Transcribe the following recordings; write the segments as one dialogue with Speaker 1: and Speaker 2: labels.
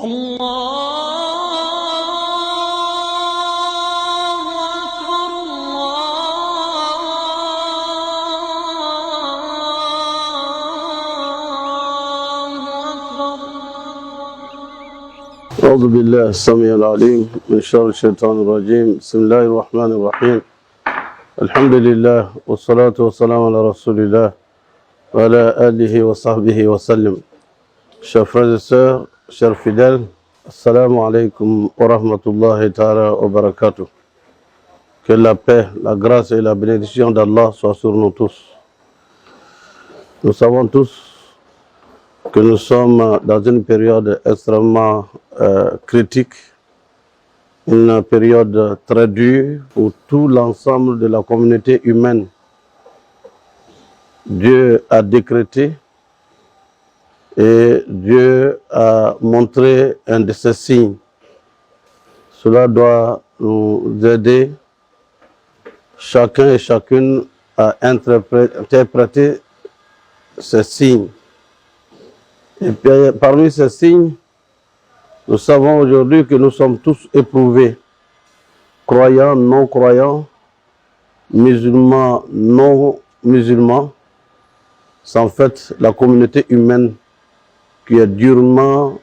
Speaker 1: أعوذ بالله السميع العليم من شر الشيطان الرجيم. بسم الله الرحمن الرحيم. الحمد لله والصلاة والسلام على رسول الله وعلى آله وصحبه وسلم. Chers frères et sœurs, chers fidèles, assalamu alaikum wa rahmatullahi ta'ala wa barakatuh. Que la paix, la grâce et la bénédiction d'Allah soient sur nous tous. Nous savons tous que nous sommes dans une période extrêmement critique, une période très dure pour tout l'ensemble de la communauté humaine. Dieu a décrété et Dieu a montré un de ses signes. Cela doit nous aider, chacun et chacune, à interpréter ces signes. Et puis, parmi ces signes, nous savons aujourd'hui que nous sommes tous éprouvés, croyants, non-croyants, musulmans, non-musulmans. C'est en fait la communauté humaine qui est durement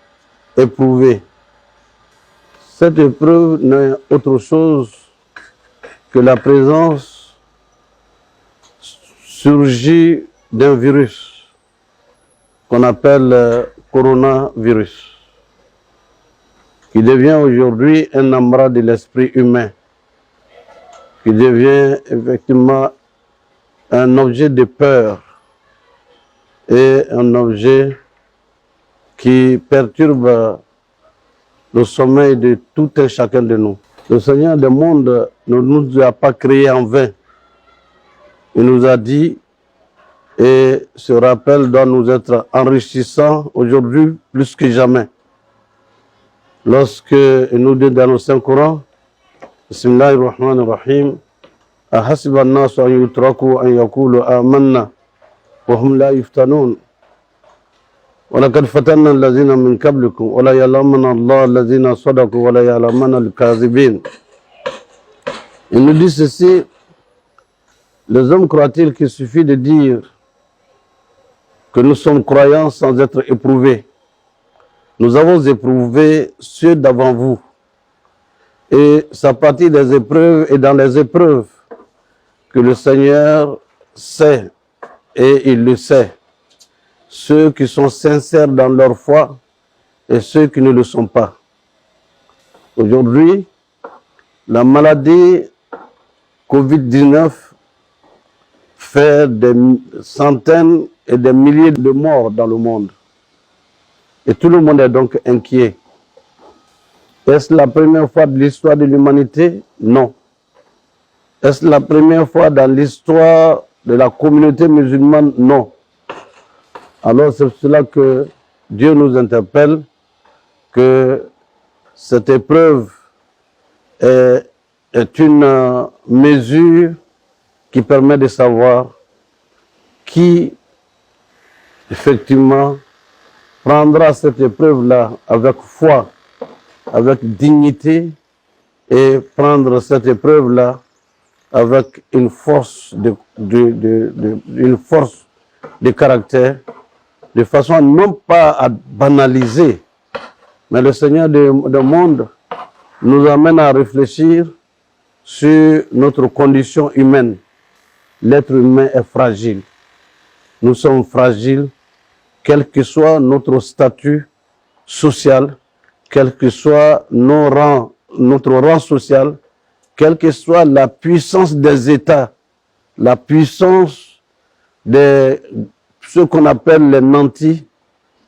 Speaker 1: éprouvée. Cette épreuve n'est autre chose que la présence surgit d'un virus qu'on appelle coronavirus, qui devient aujourd'hui un amas de l'esprit humain, qui devient effectivement un objet de peur et un objet qui perturbe le sommeil de tout et chacun de nous. Le Seigneur du monde ne nous a pas créés en vain. Il nous a dit, et ce rappel doit nous être enrichissant aujourd'hui plus que jamais. Lorsque il nous dit dans le Saint-Coran, Bismillahirrahmanirrahim, Ahasiba an-nasu an yutraku an yaqulu amanna wa hum la yuftanun. وَلَقَدْ فَتَنَّا الَّذِينَ مِنْ قَبْلِكُمْ وَلَا يَعْلَمَنَ اللَّهُ الَّذِينَ صَدَقُوا وَلَا يَعْلَمَنَ الْكَاذِبِينَ. Il nous dit ceci: les hommes croient-ils qu'il suffit de dire que nous sommes croyants sans être éprouvés? Nous avons éprouvé ceux d'avant vous. Et c'est à partir des épreuves et dans les épreuves que le Seigneur sait, et il le sait, ceux qui sont sincères dans leur foi et ceux qui ne le sont pas. Aujourd'hui, la maladie Covid-19 fait des centaines et des milliers de morts dans le monde. Et tout le monde est donc inquiet. Est-ce la première fois de l'histoire de l'humanité? Non. Est-ce la première fois dans l'histoire de la communauté musulmane? Non. Alors c'est cela que Dieu nous interpelle, que cette épreuve est une mesure qui permet de savoir qui, effectivement, prendra cette épreuve-là avec foi, avec dignité, et prendre cette épreuve-là avec une force de caractère, de façon non pas à banaliser, mais le Seigneur du monde nous amène à réfléchir sur notre condition humaine. L'être humain est fragile. Nous sommes fragiles, quel que soit notre statut social, quel que soit notre rang social, quelle que soit la puissance des États, la puissance de ce qu'on appelle les nantis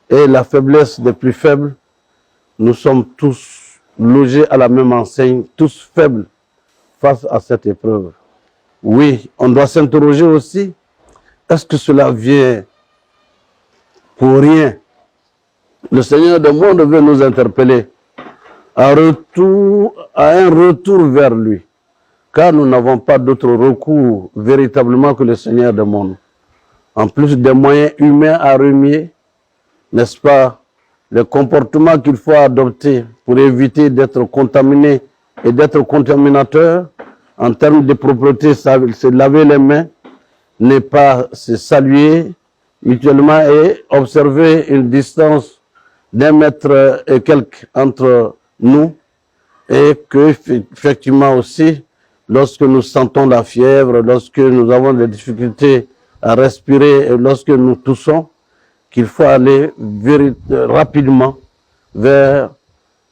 Speaker 1: et la faiblesse des plus faibles, nous sommes tous logés à la même enseigne, tous faibles face à cette épreuve. Oui, on doit s'interroger aussi, est-ce que cela vient pour rien? Le Seigneur du monde veut nous interpeller à un retour vers lui, car nous n'avons pas d'autre recours véritablement que le Seigneur du monde. En plus des moyens humains à remuer, n'est-ce pas, les comportements qu'il faut adopter pour éviter d'être contaminé et d'être contaminateur. En termes de propreté, se laver les mains, ne pas se saluer mutuellement et observer une distance d'1 mètre et quelques entre nous. Et que, effectivement aussi, lorsque nous sentons la fièvre, lorsque nous avons des difficultés à respirer et lorsque nous toussons, qu'il faut aller rapidement vers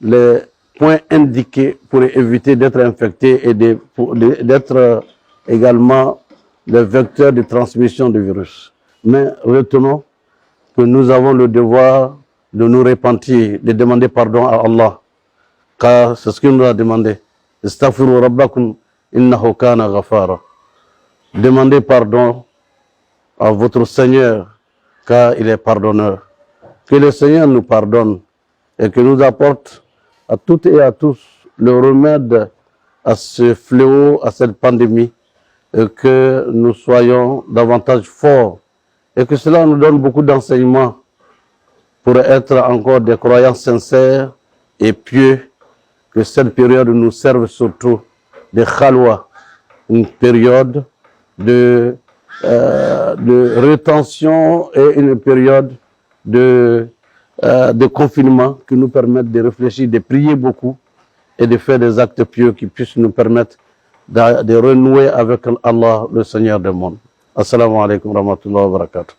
Speaker 1: les points indiqués pour éviter d'être infecté et d'être également le vecteur de transmission du virus. Mais retenons que nous avons le devoir de nous repentir, de demander pardon à Allah, car c'est ce qu'il nous a demandé. Astaghfiru rabbakum innahu kana ghafara. Demandez pardon à votre Seigneur, car il est pardonneur. Que le Seigneur nous pardonne et que nous apporte à toutes et à tous le remède à ce fléau, à cette pandémie, et que nous soyons davantage forts et que cela nous donne beaucoup d'enseignements pour être encore des croyants sincères et pieux, que cette période nous serve surtout de khalwa, une période de rétention et une période de confinement qui nous permettent de réfléchir, de prier beaucoup et de faire des actes pieux qui puissent nous permettre de renouer avec Allah, le Seigneur des mondes. Assalamu alaikum wa rahmatullahi wa barakatuh.